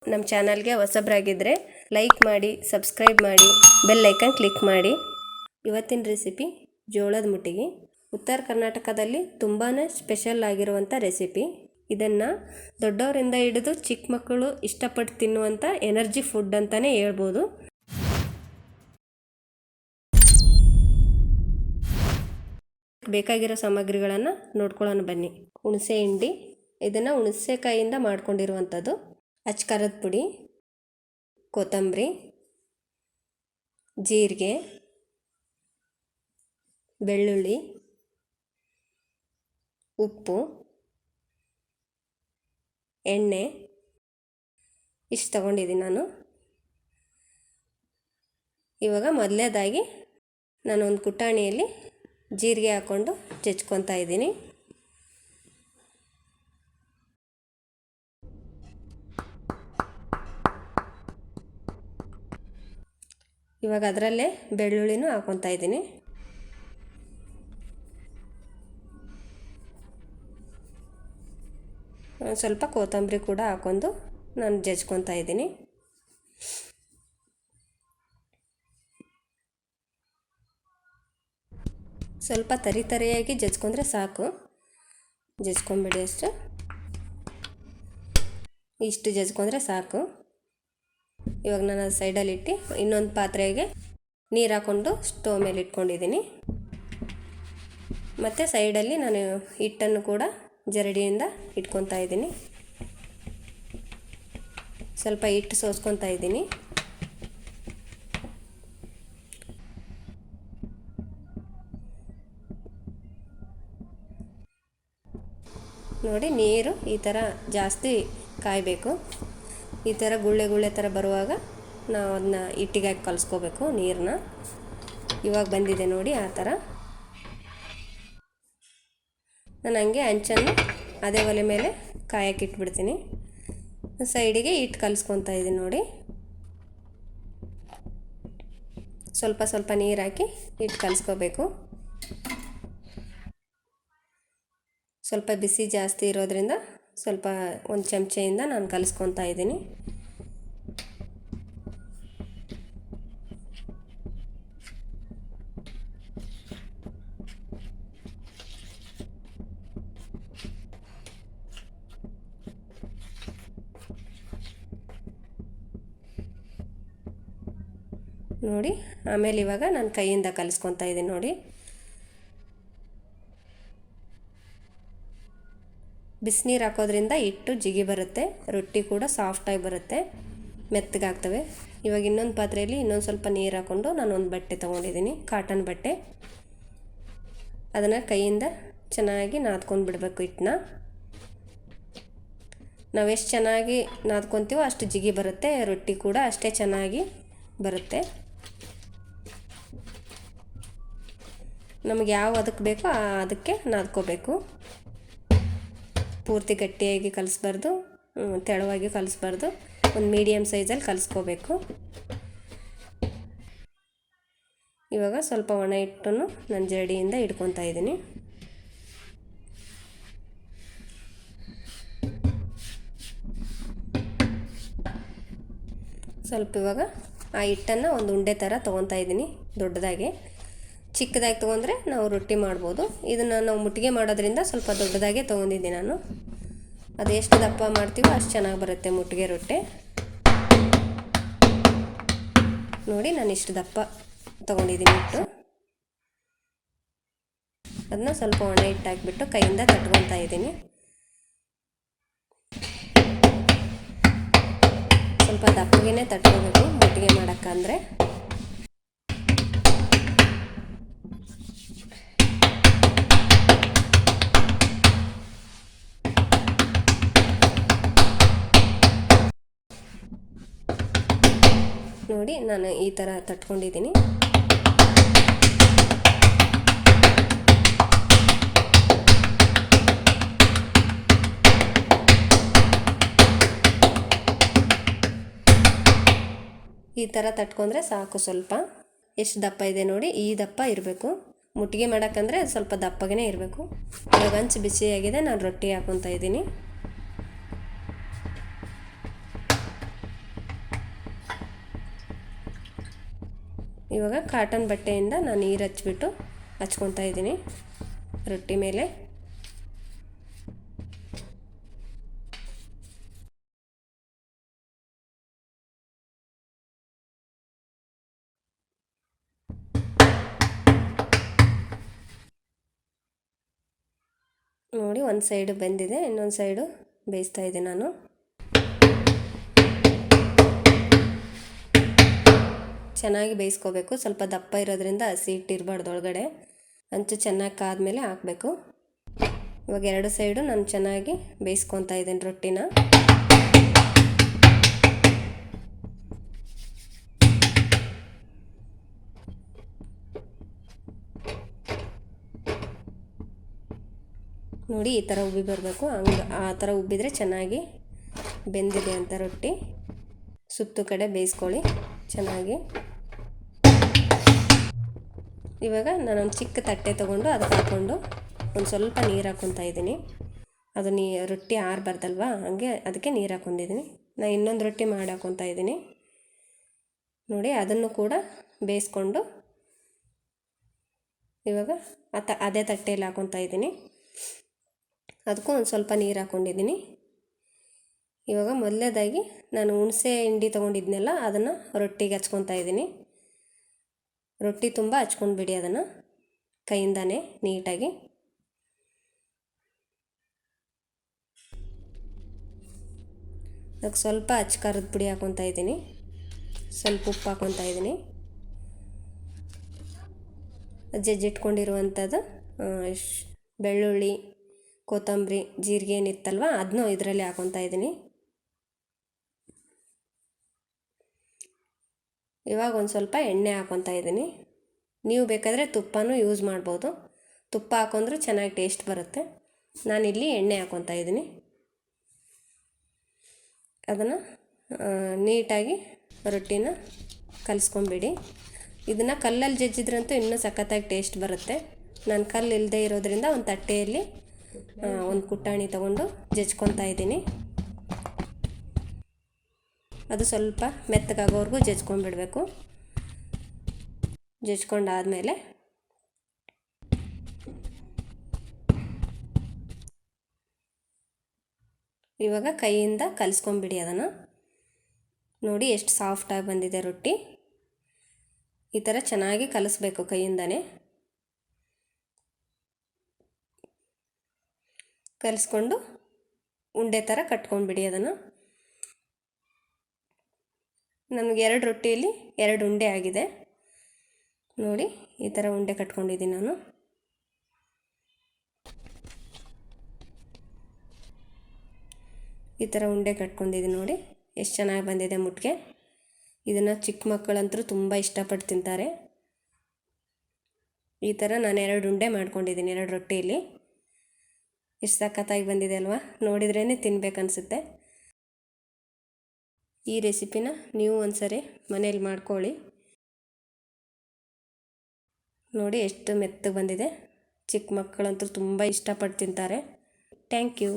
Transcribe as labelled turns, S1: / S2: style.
S1: ನಮ್ಮ ಚಾನಲ್ಗೆ ಹೊಸಬರಾಗಿದ್ದರೆ ಲೈಕ್ ಮಾಡಿ, ಸಬ್ಸ್ಕ್ರೈಬ್ ಮಾಡಿ, ಬೆಲ್ ಐಕನ್ ಕ್ಲಿಕ್ ಮಾಡಿ. ಇವತ್ತಿನ ರೆಸಿಪಿ ಜೋಳದ ಮುಟ್ಟಿಗೆ. ಉತ್ತರ ಕರ್ನಾಟಕದಲ್ಲಿ ತುಂಬಾ ಸ್ಪೆಷಲ್ ಆಗಿರುವಂಥ ರೆಸಿಪಿ. ಇದನ್ನು ದೊಡ್ಡವರಿಂದ ಹಿಡಿದು ಚಿಕ್ಕ ಮಕ್ಕಳು ಇಷ್ಟಪಟ್ಟು ತಿನ್ನುವಂಥ ಎನರ್ಜಿ ಫುಡ್ ಅಂತಲೇ ಹೇಳ್ಬೋದು. ಬೇಕಾಗಿರೋ ಸಾಮಗ್ರಿಗಳನ್ನು ನೋಡ್ಕೊಳ್ಳೋಣ ಬನ್ನಿ. ಹುಣಸೆ ಹಿಂಡಿ, ಇದನ್ನು ಹುಣಸೆಕಾಯಿಯಿಂದ ಮಾಡ್ಕೊಂಡಿರುವಂಥದ್ದು. ಅಚ್ಕಾರದ ಪುಡಿ, ಕೊತ್ತಂಬರಿ, ಜೀರಿಗೆ, ಬೆಳ್ಳುಳ್ಳಿ, ಉಪ್ಪು, ಎಣ್ಣೆ ಇಷ್ಟು ತಗೊಂಡಿದ್ದೀನಿ ನಾನು. ಇವಾಗ ಮೊದಲನೇದಾಗಿ ನಾನು ಒಂದು ಕುಟಾಣಿಯಲ್ಲಿ ಜೀರಿಗೆ ಹಾಕ್ಕೊಂಡು ಜಜ್ಕೊತಾ ಇದ್ದೀನಿ. ಇವಾಗ ಅದರಲ್ಲೇ ಬೆಳ್ಳುಳ್ಳಿನೂ ಹಾಕ್ಕೊತಾ ಇದ್ದೀನಿ. ಸ್ವಲ್ಪ ಕೊತ್ತಂಬರಿ ಕೂಡ ಹಾಕ್ಕೊಂಡು ನಾನು ಜಜ್ಕೊತಾ ಇದ್ದೀನಿ. ಸ್ವಲ್ಪ ತರಿಯಾಗಿ ಜಜ್ಕೊಂಡ್ರೆ ಸಾಕು, ಜಜ್ಕೊಂಬಿಡಿ. ಇಷ್ಟು ಜಜ್ಕೊಂಡ್ರೆ ಸಾಕು. ಇವಾಗ ನಾನು ಸೈಡಲ್ಲಿಟ್ಟು ಇನ್ನೊಂದು ಪಾತ್ರೆಗೆ ನೀರು ಹಾಕ್ಕೊಂಡು ಸ್ಟವ್ ಮೇಲೆ ಇಟ್ಕೊಂಡಿದ್ದೀನಿ. ಮತ್ತು ಸೈಡಲ್ಲಿ ನಾನು ಹಿಟ್ಟನ್ನು ಕೂಡ ಜರಡಿಯಿಂದ ಇಟ್ಕೊತಾ ಇದ್ದೀನಿ. ಸ್ವಲ್ಪ ಹಿಟ್ಟು ಸೋಸ್ಕೊತಾ ಇದ್ದೀನಿ. ನೋಡಿ, ನೀರು ಈ ಥರ ಜಾಸ್ತಿ ಕಾಯಬೇಕು. ಈ ಥರ ಗುಳ್ಳೆ ಥರ ಬರುವಾಗ ನಾವು ಅದನ್ನ ಹಿಟ್ಟಿಗೆ ಹಾಕಿ ಕಲಿಸ್ಕೋಬೇಕು ನೀರನ್ನ. ಇವಾಗ ಬಂದಿದೆ ನೋಡಿ ಆ ಥರ. ನಾನು ಹಂಗೆ ಹಂಚನ್ನು ಅದೇ ಒಲೆ ಮೇಲೆ ಕಾಯಕ್ಕೆ ಇಟ್ಬಿಡ್ತೀನಿ. ಸೈಡಿಗೆ ಹಿಟ್ಟು ಕಲಿಸ್ಕೊತಾ ಇದ್ದೀನಿ ನೋಡಿ. ಸ್ವಲ್ಪ ನೀರು ಹಾಕಿ ಹಿಟ್ಟು ಕಲಿಸ್ಕೋಬೇಕು. ಸ್ವಲ್ಪ ಬಿಸಿ ಜಾಸ್ತಿ ಇರೋದ್ರಿಂದ ಸ್ವಲ್ಪ ಒಂದು ಚಮಚೆಯಿಂದ ನಾನು ಕಲಿಸ್ಕೊತಾ ಇದ್ದೀನಿ. ನೋಡಿ, ಆಮೇಲೆ ಇವಾಗ ನಾನು ಕೈಯಿಂದ ಕಲಿಸ್ಕೊತಾ ಇದ್ದೀನಿ ನೋಡಿ. ಬಿಸಿನೀರು ಹಾಕೋದ್ರಿಂದ ಹಿಟ್ಟು ಜಿಗಿ ಬರುತ್ತೆ, ರೊಟ್ಟಿ ಕೂಡ ಸಾಫ್ಟಾಗಿ ಬರುತ್ತೆ, ಮೆತ್ತಗಾಗ್ತವೆ. ಇವಾಗ ಇನ್ನೊಂದು ಪಾತ್ರೆಯಲ್ಲಿ ಇನ್ನೊಂದು ಸ್ವಲ್ಪ ನೀರು ಹಾಕ್ಕೊಂಡು ನಾನು ಒಂದು ಬಟ್ಟೆ ತೊಗೊಂಡಿದ್ದೀನಿ, ಕಾಟನ್ ಬಟ್ಟೆ. ಅದನ್ನು ಕೈಯಿಂದ ಚೆನ್ನಾಗಿ ನಾದ್ಕೊಂಡು ಬಿಡಬೇಕು ಹಿಟ್ಟನ್ನ. ನಾವು ಎಷ್ಟು ಚೆನ್ನಾಗಿ ನಾದ್ಕೊತೀವೋ ಅಷ್ಟು ಜಿಗಿ ಬರುತ್ತೆ, ರೊಟ್ಟಿ ಕೂಡ ಅಷ್ಟೇ ಚೆನ್ನಾಗಿ ಬರುತ್ತೆ. ನಮಗೆ ಯಾವ ಅದಕ್ಕೆ ಬೇಕೋ ಅದಕ್ಕೆ ನಾದ್ಕೋಬೇಕು. ಪೂರ್ತಿ ಗಟ್ಟಿಯಾಗಿ ಕಲಿಸ್ಬಾರ್ದು, ತೆಳುವಾಗಿ ಕಲಿಸ್ಬಾರ್ದು, ಒಂದು ಮೀಡಿಯಮ್ ಸೈಜಲ್ಲಿ ಕಲಿಸ್ಕೋಬೇಕು. ಇವಾಗ ಸ್ವಲ್ಪ ಒಣ ಹಿಟ್ಟನ್ನು ನಾನು ಜರಡಿಯಿಂದ ಹಿಡ್ಕೊತಾ ಇದ್ದೀನಿ. ಸ್ವಲ್ಪ ಇವಾಗ ಆ ಹಿಟ್ಟನ್ನು ಒಂದು ಉಂಡೆ ಥರ ತೊಗೊತಾ ಇದ್ದೀನಿ, ದೊಡ್ಡದಾಗಿ. ಚಿಕ್ಕದಾಗಿ ತೊಗೊಂಡ್ರೆ ನಾವು ರೊಟ್ಟಿ ಮಾಡ್ಬೋದು. ಇದನ್ನು ನಾವು ಮುಟ್ಟಿಗೆ ಮಾಡೋದ್ರಿಂದ ಸ್ವಲ್ಪ ದೊಡ್ಡದಾಗೆ ತೊಗೊಂಡಿದ್ದೀನಿ ನಾನು. ಅದು ಎಷ್ಟು ದಪ್ಪ ಮಾಡ್ತೀವೋ ಅಷ್ಟು ಚೆನ್ನಾಗಿ ಬರುತ್ತೆ ಮುಟ್ಟಿಗೆ ರೊಟ್ಟಿ. ನೋಡಿ, ನಾನು ಇಷ್ಟು ದಪ್ಪ ತೊಗೊಂಡಿದ್ದೀನಿ ಹಿಟ್ಟು. ಅದನ್ನ ಸ್ವಲ್ಪ ಒಣ ಹಿಟ್ಟು ಹಾಕಿಬಿಟ್ಟು ಕೈಯಿಂದ ತಟ್ಕೊತಾ ಇದ್ದೀನಿ. ಸ್ವಲ್ಪ ದಪ್ಪಗೆ ತಟ್ಕೋಬೇಕು ಮುಟ್ಟಿಗೆ ಮಾಡೋಕ್ಕಂದರೆ. ನೋಡಿ, ನಾನು ಈ ಥರ ತಟ್ಕೊಂಡಿದ್ದೀನಿ. ಈ ಥರ ತಟ್ಕೊಂಡ್ರೆ ಸಾಕು. ಸ್ವಲ್ಪ ಎಷ್ಟು ದಪ್ಪ ಇದೆ ನೋಡಿ, ಈ ದಪ್ಪ ಇರಬೇಕು. ಮುಟ್ಟಿಗೆ ಮಾಡೋಕ್ಕಂದರೆ ಸ್ವಲ್ಪ ದಪ್ಪಗೆ ಇರಬೇಕು. ಇವಾಗ ಹಂಚು ಬಿಸಿಯಾಗಿದೆ, ನಾನು ರೊಟ್ಟಿ ಹಾಕ್ಕೊತಾ ಇದ್ದೀನಿ. ಇವಾಗ ಕಾಟನ್ ಬಟ್ಟೆಯಿಂದ ನಾನು ನೀರು ಹಚ್ಬಿಟ್ಟು ಹಚ್ಕೊತಾ ಇದ್ದೀನಿ ರೊಟ್ಟಿ ಮೇಲೆ. ನೋಡಿ ಒಂದು ಸೈಡು ಬೆಂದಿದೆ, ಇನ್ನೊಂದು ಸೈಡು ಬೇಯಿಸ್ತಾ ಇದ್ದೀನಿ ನಾನು. ಚೆನ್ನಾಗಿ ಬೇಯಿಸ್ಕೋಬೇಕು, ಸ್ವಲ್ಪ ದಪ್ಪ ಇರೋದ್ರಿಂದ ಹಸಿ ಹಿಟ್ಟಿರಬಾರ್ದು ಒಳಗಡೆ. ಅಂಚು ಚೆನ್ನಾಗಿ ಕಾದ್ಮೇಲೆ ಹಾಕಬೇಕು. ಇವಾಗ ಎರಡು ಸೈಡು ನಾನು ಚೆನ್ನಾಗಿ ಬೇಯಿಸ್ಕೊತಾ ಇದ್ದೀನಿ ರೊಟ್ಟಿನ. ನೋಡಿ ಈ ಥರ ಉಬ್ಬಿ ಬರಬೇಕು, ಹಂಗೆ ಆ ಥರ ಉಬ್ಬಿದರೆ ಚೆನ್ನಾಗಿ ಬೆಂದಿದೆ ಅಂತ ರೊಟ್ಟಿ. ಸುತ್ತು ಕಡೆ ಬೇಯಿಸ್ಕೊಳ್ಳಿ ಚೆನ್ನಾಗಿ. ಇವಾಗ ನಾನೊಂದು ಚಿಕ್ಕ ತಟ್ಟೆ ತೊಗೊಂಡು ಅದಕ್ಕೆ ಹಾಕ್ಕೊಂಡು ಒಂದು ಸ್ವಲ್ಪ ನೀರು ಹಾಕ್ಕೊತಾ ಇದ್ದೀನಿ. ಅದು ರೊಟ್ಟಿ ಆರಬಾರ್ದಲ್ವ, ಹಂಗೆ ಅದಕ್ಕೆ ನೀರು ಹಾಕ್ಕೊಂಡಿದ್ದೀನಿ. ನಾನು ಇನ್ನೊಂದು ರೊಟ್ಟಿ ಮಾಡಿ ಹಾಕ್ಕೊತಾ ಇದ್ದೀನಿ. ನೋಡಿ ಅದನ್ನು ಕೂಡ ಬೇಯಿಸ್ಕೊಂಡು ಇವಾಗ ಅದೇ ತಟ್ಟೆಯಲ್ಲಿ ಹಾಕ್ಕೊತಾ ಇದ್ದೀನಿ. ಅದಕ್ಕೂ ಒಂದು ಸ್ವಲ್ಪ ನೀರು ಹಾಕ್ಕೊಂಡಿದ್ದೀನಿ. ಇವಾಗ ಮೊದಲನೇದಾಗಿ ನಾನು ಹುಣಸೆ ಹಿಂಡಿ ತೊಗೊಂಡಿದ್ನೆಲ್ಲ ಅದನ್ನು ರೊಟ್ಟಿಗೆ ಹಚ್ಕೊತಾ ಇದ್ದೀನಿ. ರೊಟ್ಟಿ ತುಂಬ ಹಚ್ಕೊಂಡ್ಬಿಡಿ ಅದನ್ನು ಕೈಯಿಂದಾನೆ ನೀಟಾಗಿ. ಅದಕ್ಕೆ ಸ್ವಲ್ಪ ಖಾರದ ಪುಡಿ ಹಾಕ್ಕೊತಾ ಇದ್ದೀನಿ, ಸ್ವಲ್ಪ ಉಪ್ಪು ಹಾಕ್ಕೊತಾ ಇದ್ದೀನಿ. ಜಜ್ಜಿಟ್ಕೊಂಡಿರುವಂಥದ್ದು ಬೆಳ್ಳುಳ್ಳಿ, ಕೊತ್ತಂಬರಿ, ಜೀರಿಗೆ ಏನಿತ್ತಲ್ವ ಅದನ್ನೂ ಇದರಲ್ಲಿ ಹಾಕ್ಕೊತಾ ಇದ್ದೀನಿ. ಇವಾಗ ಒಂದು ಸ್ವಲ್ಪ ಎಣ್ಣೆ ಹಾಕ್ಕೊತಾ ಇದ್ದೀನಿ. ನೀವು ಬೇಕಾದರೆ ತುಪ್ಪನೂ ಯೂಸ್ ಮಾಡ್ಬೋದು, ತುಪ್ಪ ಹಾಕೊಂಡ್ರೂ ಚೆನ್ನಾಗಿ ಟೇಸ್ಟ್ ಬರುತ್ತೆ. ನಾನಿಲ್ಲಿ ಎಣ್ಣೆ ಹಾಕ್ಕೊತಾ ಇದ್ದೀನಿ. ಅದನ್ನು ನೀಟಾಗಿ ರೊಟ್ಟಿನ ಕಲಿಸ್ಕೊಂಬಿಡಿ. ಇದನ್ನು ಕಲ್ಲಲ್ಲಿ ಜಜ್ಜಿದ್ರಂತೂ ಇನ್ನೂ ಸಖತ್ತಾಗಿ ಟೇಸ್ಟ್ ಬರುತ್ತೆ. ನಾನು ಕಲ್ಲು ಇಲ್ಲದೆ ಇರೋದ್ರಿಂದ ಒಂದು ತಟ್ಟೆಯಲ್ಲಿ ಒಂದು ಕುಟ್ಟಾಣಿ ತೊಗೊಂಡು ಜಜ್ಕೊತಾ ಇದ್ದೀನಿ. ಅದು ಸ್ವಲ್ಪ ಮೆತ್ತಗಾಗೋವರೆಗೂ ಜಜ್ಕೊಂಡ್ಬಿಡಬೇಕು. ಜಜ್ಕೊಂಡಾದಮೇಲೆ ಇವಾಗ ಕೈಯಿಂದ ಕಲಿಸ್ಕೊಂಬಿಡಿ ಅದನ್ನು. ನೋಡಿ ಎಷ್ಟು ಸಾಫ್ಟಾಗಿ ಬಂದಿದೆ ರೊಟ್ಟಿ. ಈ ಥರ ಚೆನ್ನಾಗಿ ಕಲಿಸ್ಬೇಕು ಕೈಯಿಂದನೇ. ಕಲಿಸ್ಕೊಂಡು ಉಂಡೆ ಥರ ಕಟ್ಕೊಂಡ್ಬಿಡಿ ಅದನ್ನು. ನಮಗೆ 2 ರೊಟ್ಟಿಯಲ್ಲಿ 2 ಉಂಡೆ ಆಗಿದೆ. ನೋಡಿ ಈ ಥರ ಉಂಡೆ ಕಟ್ಕೊಂಡಿದ್ದೀನಿ ನಾನು. ಈ ಥರ ಉಂಡೆ ಕಟ್ಕೊಂಡಿದ್ದೀನಿ ನೋಡಿ, ಎಷ್ಟು ಚೆನ್ನಾಗಿ ಬಂದಿದೆ ಮುಟ್ಟಿಗೆ. ಇದನ್ನು ಚಿಕ್ಕ ಮಕ್ಕಳಂತೂ ತುಂಬ ಇಷ್ಟಪಟ್ಟು ತಿಂತಾರೆ. ಈ ಥರ ನಾನು 2 ಉಂಡೆ ಮಾಡ್ಕೊಂಡಿದ್ದೀನಿ 2 ರೊಟ್ಟಿಯಲ್ಲಿ. ಎಷ್ಟು ಸಖತ್ತಾಗಿ ಬಂದಿದೆ ಅಲ್ವಾ, ನೋಡಿದ್ರೇ ತಿನ್ಬೇಕನ್ಸುತ್ತೆ. ಈ ರೆಸಿಪಿನ ನೀವು ಒಂದ್ಸರಿ ಮನೇಲಿ ಮಾಡ್ಕೊಳ್ಳಿ. ನೋಡಿ ಎಷ್ಟು ಮೆತ್ತಗೆ ಬಂದಿದೆ, ಚಿಕ್ಕ ಮಕ್ಕಳಂತೂ ತುಂಬ ಇಷ್ಟಪಟ್ಟು ತಿಂತಾರೆ. Thank you.